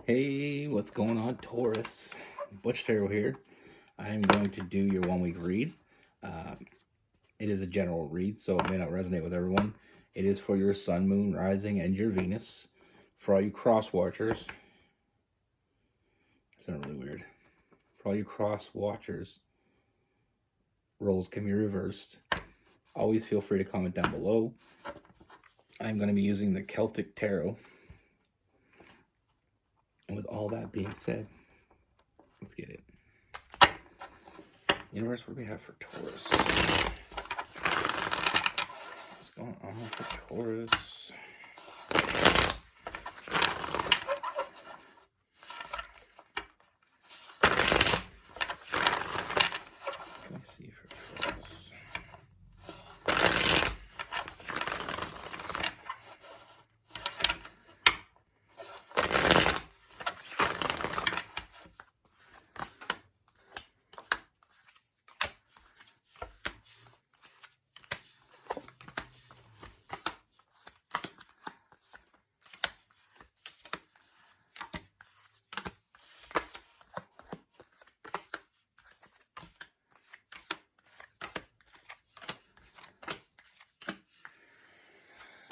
Hey, what's going on, Taurus? Butch here. I am going to do your 1 week read. Uh, it is a general read, so it may not resonate with everyone. It is for your sun, moon, rising, and your Venus. For all you cross watchers, it's not really weird. For all you cross watchers, roles can be reversed. Always feel free to comment down below. I'm going to be using the Celtic Tarot. And with all that being said, let's get it. Universe, what do we have for Taurus? What's going on for Taurus? Let me see for Taurus.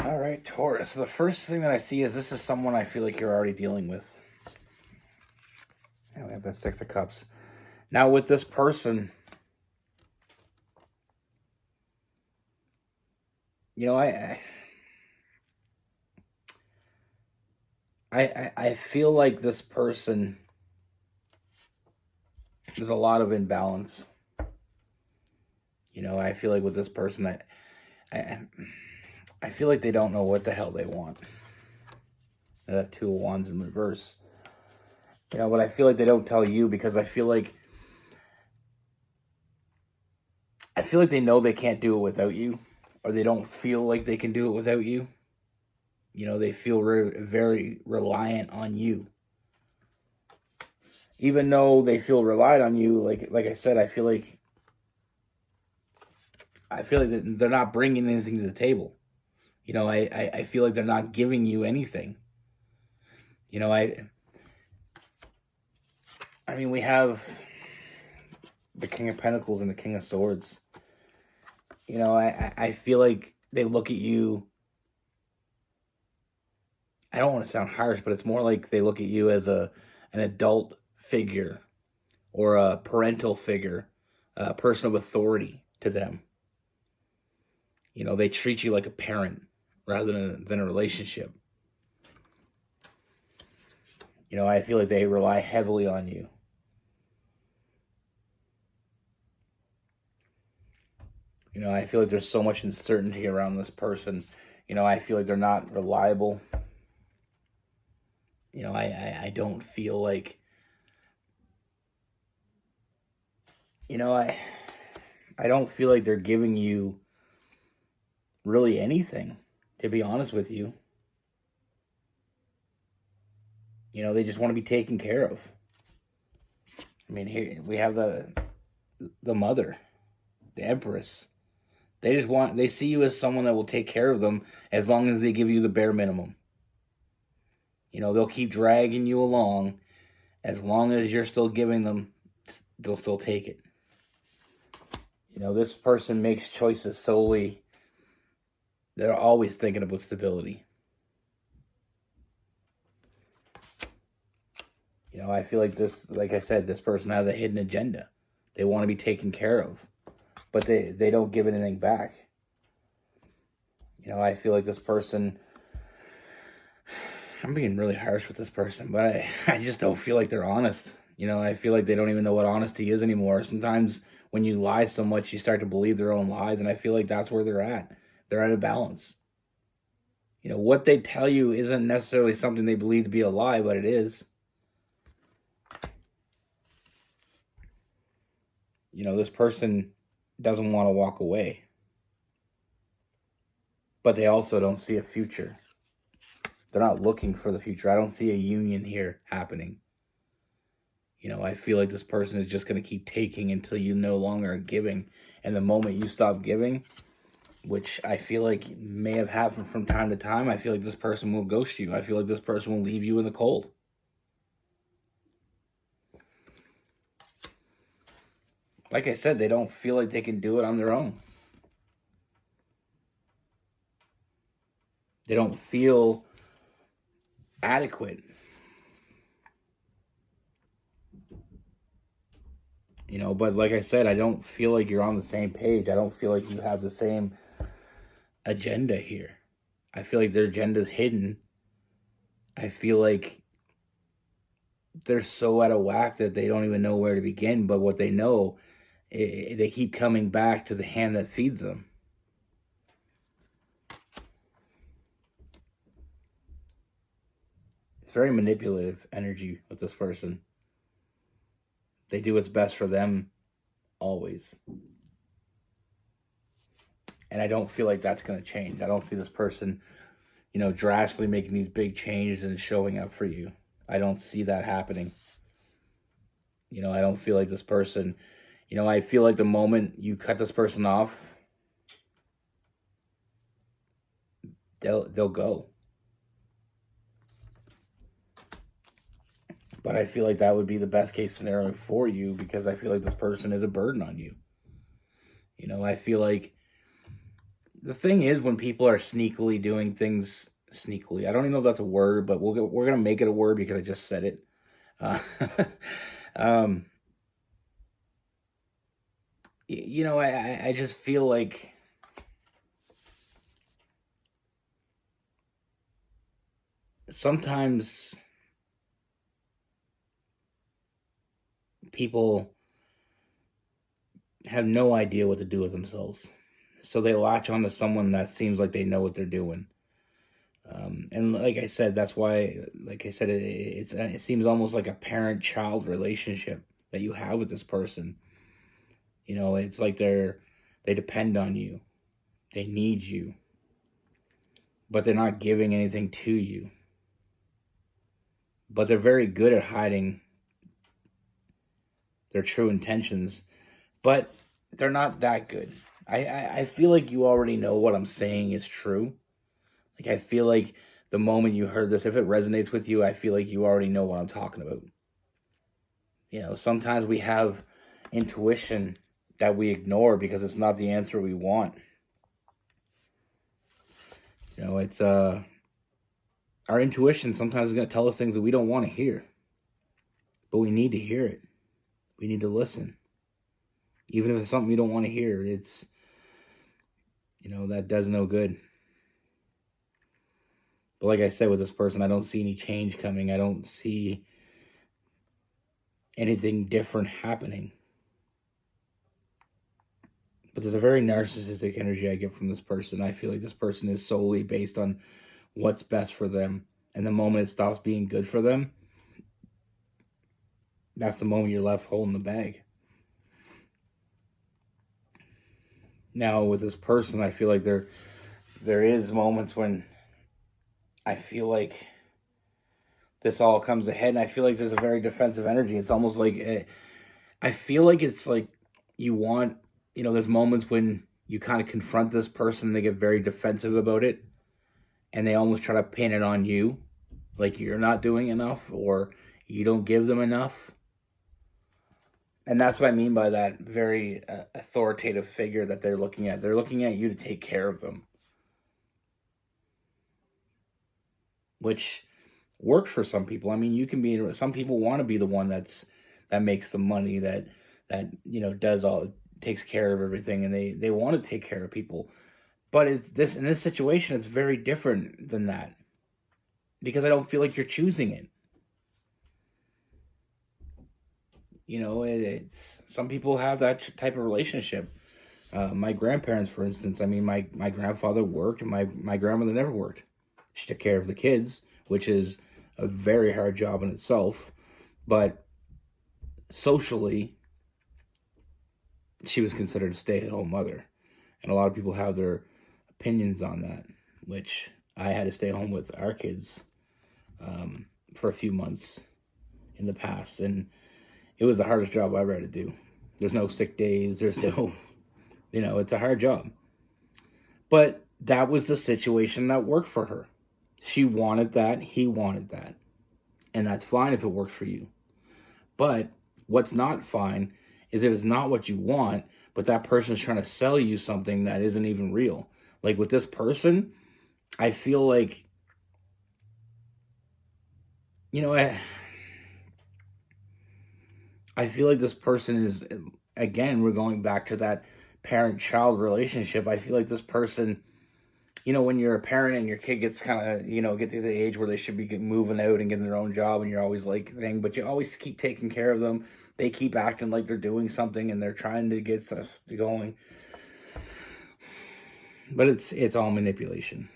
All right, Taurus. So the first thing that I see is this is someone I feel like you're already dealing with. And we have that Six of Cups. Now with this person, you know, I feel like this person, there's a lot of imbalance. You know, I feel like with this person, I feel like they don't know what the hell they want. That Two of Wands in reverse. You know, but I feel like they don't tell you because I feel like they know they can't do it without you, or they don't feel like they can do it without you. You know, they feel very reliant on you. Even though they feel reliant on you, like I said, I feel like they're not bringing anything to the table. You know, I feel like they're not giving you anything. You know, I mean, we have the King of Pentacles and the King of Swords. You know, I feel like they look at you. I don't want to sound harsh, but it's more like they look at you as an adult figure or a parental figure, a person of authority to them. You know, they treat you like a parent rather than a relationship. You know, I feel like they rely heavily on you. You know, I feel like there's so much uncertainty around this person. You know, I feel like they're not reliable. You know, I don't feel like, you know, I don't feel like they're giving you really anything, to be honest with you. You know, they just want to be taken care of. I mean, here we have the mother, the Empress. They see you as someone that will take care of them as long as they give you the bare minimum. You know, they'll keep dragging you along. As long as you're still giving them, they'll still take it. You know, this person makes choices solely. They're always thinking about stability. You know, I feel like this, like I said, this person has a hidden agenda. They want to be taken care of, but they don't give anything back. You know, I feel like this person, I'm being really harsh with this person, but I just don't feel like they're honest. You know, I feel like they don't even know what honesty is anymore. Sometimes when you lie so much, you start to believe their own lies, and I feel like that's where they're at. They're at a balance. You know, what they tell you isn't necessarily something they believe to be a lie, but it is. You know, this person doesn't want to walk away, but they also don't see a future. They're not looking for the future. I don't see a union here happening. You know, I feel like this person is just going to keep taking until you no longer are giving. And the moment you stop giving, which I feel like may have happened from time to time, I feel like this person will ghost you. I feel like this person will leave you in the cold. like I said, they don't feel like they can do it on their own. They don't feel adequate. But like I said, I don't feel like you're on the same page. I don't feel like you have the same agenda here. I feel like their agenda's hidden. I feel like they're so out of whack that they don't even know where to begin. But what they know, they keep coming back to the hand that feeds them. It's very manipulative energy with this person. They do what's best for them always. And I don't feel like that's going to change. I don't see this person, drastically making these big changes and showing up for you. I don't see that happening. I don't feel like this person, I feel like the moment you cut this person off, they'll go. But I feel like that would be the best case scenario for you, because I feel like this person is a burden on you. I feel like the thing is, when people are sneakily doing things sneakily, I don't even know if that's a word, but we're gonna make it a word because I just said it. Uh, I just feel like sometimes people have no idea what to do with themselves. So they latch onto someone that seems like they know what they're doing. And like I said, that's why, like I said, it seems almost like a parent-child relationship that you have with this person. It's like they depend on you. They need you. But they're not giving anything to you. But they're very good at hiding their true intentions. But they're not that good. I feel like you already know what I'm saying is true. Like, I feel like the moment you heard this, if it resonates with you, I feel like you already know what I'm talking about. Sometimes we have intuition that we ignore because it's not the answer we want. It's our intuition sometimes is going to tell us things that we don't want to hear. But we need to hear it. We need to listen. Even if it's something you don't want to hear, it's, that does no good. But like I said, with this person, I don't see any change coming. I don't see anything different happening. But there's a very narcissistic energy I get from this person. I feel like this person is solely based on what's best for them. And the moment it stops being good for them, that's the moment you're left holding the bag. Now, with this person, I feel like there is moments when I feel like this all comes ahead, and I feel like there's a very defensive energy. It's almost like, I feel like it's like you want, there's moments when you kind of confront this person, and they get very defensive about it, and they almost try to pin it on you, like you're not doing enough, or you don't give them enough. And that's what I mean by that very authoritative figure that they're looking at. They're looking at you to take care of them, which works for some people. I mean, you can be. Some people want to be the one that makes the money, that does all, takes care of everything, and they want to take care of people. But in this situation, it's very different than that, because I don't feel like you're choosing it. It's some people have that type of relationship. My grandparents, for instance, I mean, my grandfather worked, and my grandmother never worked. She took care of the kids, which is a very hard job in itself. But socially, she was considered a stay-at-home mother. And a lot of people have their opinions on that, which I had to stay home with our kids for a few months in the past. And it was the hardest job I ever had to do. There's no sick days. There's no, it's a hard job. But that was the situation that worked for her. She wanted that. He wanted that. And that's fine if it works for you. But what's not fine is if it's not what you want, but that person is trying to sell you something that isn't even real. Like with this person, I feel like, you know, I feel like this person is, again, we're going back to that parent-child relationship. I feel like this person, you know, when you're a parent and your kid gets kind of, you know, get to the age where they should be moving out and getting their own job, and you're always like, thing, but you always keep taking care of them. They keep acting like they're doing something and they're trying to get stuff going. But it's all manipulation.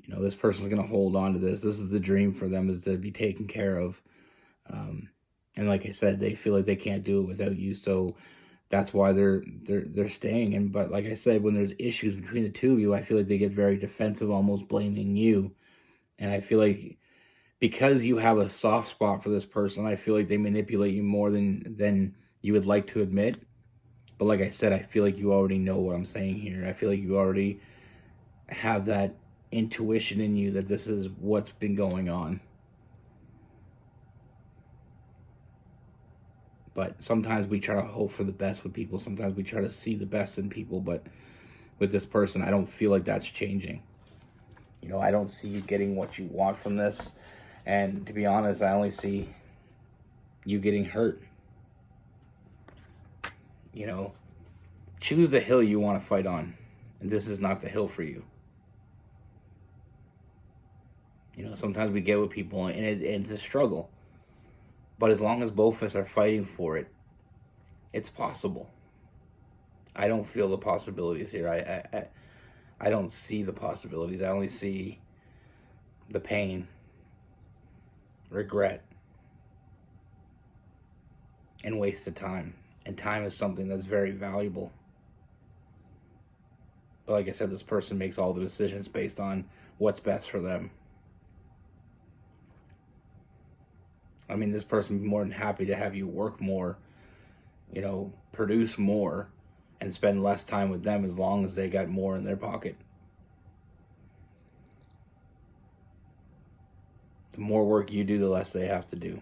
You know, this person's going to hold on to this. This is the dream for them, is to be taken care of. And like I said, they feel like they can't do it without you. So that's why they're staying. And but like I said, when there's issues between the two of you, I feel like they get very defensive, almost blaming you. And I feel like because you have a soft spot for this person, I feel like they manipulate you more than you would like to admit. But like I said, I feel like you already know what I'm saying here. I feel like you already have that intuition in you that this is what's been going on. But sometimes we try to hope for the best with people. Sometimes we try to see the best in people. But with this person, I don't feel like that's changing. You know, I don't see you getting what you want from this. And to be honest, I only see you getting hurt. You know, choose the hill you want to fight on. And this is not the hill for you. You know, sometimes we get with people and it's a struggle. But as long as both of us are fighting for it, it's possible. I don't feel the possibilities here. I don't see the possibilities. I only see the pain, regret, and wasted time. And time is something that's very valuable. But like I said, this person makes all the decisions based on what's best for them. I mean, this person would be more than happy to have you work more, you know, produce more, and spend less time with them as long as they got more in their pocket. The more work you do, the less they have to do.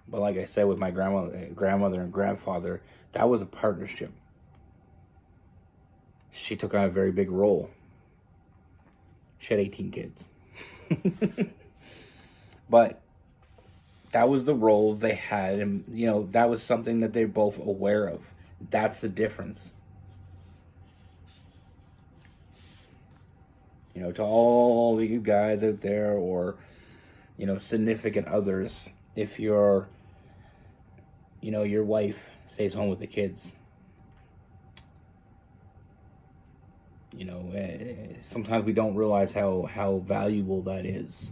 But like I said, with my grandmother and grandfather, that was a partnership. She took on a very big role. She had 18 kids. But that was the roles they had, and you know, that was something that they're both aware of. That's the difference. You know, to all of you guys out there, or, you know, significant others, if you're, you know, your wife stays home with the kids, you know, sometimes we don't realize how valuable that is.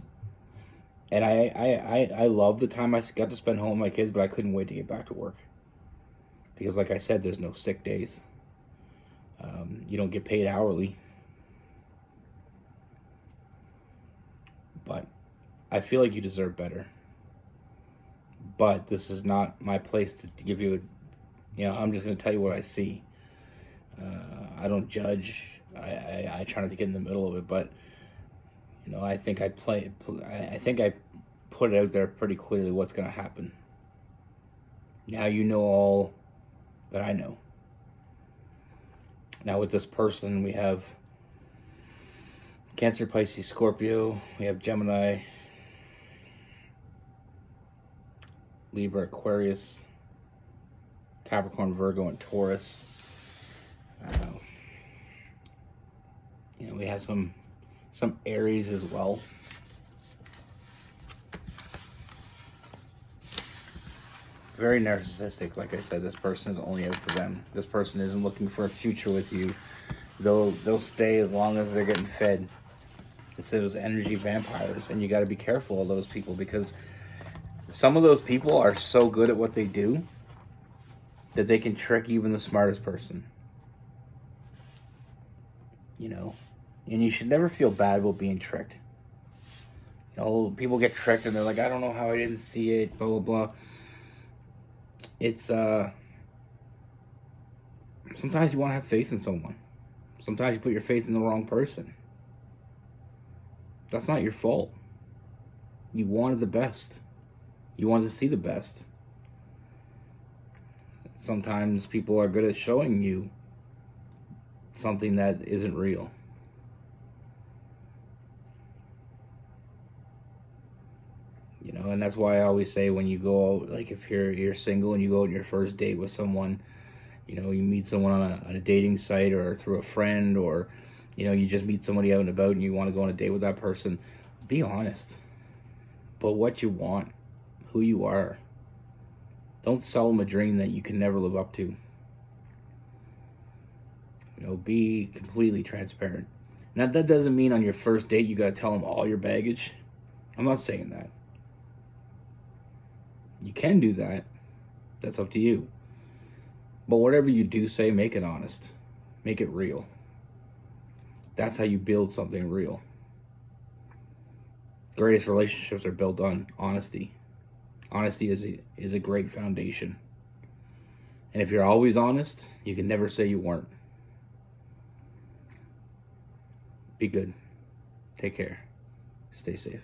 And I love the time I got to spend home with my kids, but I couldn't wait to get back to work. Because like I said, there's no sick days. You don't get paid hourly. But I feel like you deserve better. But this is not my place to give you you know, I'm just going to tell you what I see. I don't judge. I try not to get in the middle of it, but you know, I think I put it out there pretty clearly what's going to happen. Now you know all that I know. Now with this person, we have Cancer, Pisces, Scorpio. We have Gemini, Libra, Aquarius, Capricorn, Virgo, and Taurus. You know, we have some Aries as well. Very narcissistic. Like I said, this person is only out for them. This person isn't looking for a future with you. They'll stay as long as they're getting fed. It's those energy vampires, and you got to be careful of those people, because some of those people are so good at what they do that they can trick even the smartest person. You know, and you should never feel bad about being tricked. You know, people get tricked and they're like, I don't know how I didn't see it, blah, blah, blah. It's, sometimes you want to have faith in someone. Sometimes you put your faith in the wrong person. That's not your fault. You wanted the best. You want to see the best. Sometimes people are good at showing you something that isn't real. You know, and that's why I always say when you go out, like if you're single and you go on your first date with someone, you know, you meet someone on a dating site or through a friend, or, you know, you just meet somebody out and about and you want to go on a date with that person, be honest. But what you want, who you are. Don't sell them a dream that you can never live up to. You know, be completely transparent. Now, that doesn't mean on your first date you got to tell them all your baggage. I'm not saying that. You can do that. That's up to you. But whatever you do say, make it honest. Make it real. That's how you build something real. Greatest relationships are built on honesty. Honesty is a great foundation. And if you're always honest, you can never say you weren't. Be good. Take care. Stay safe.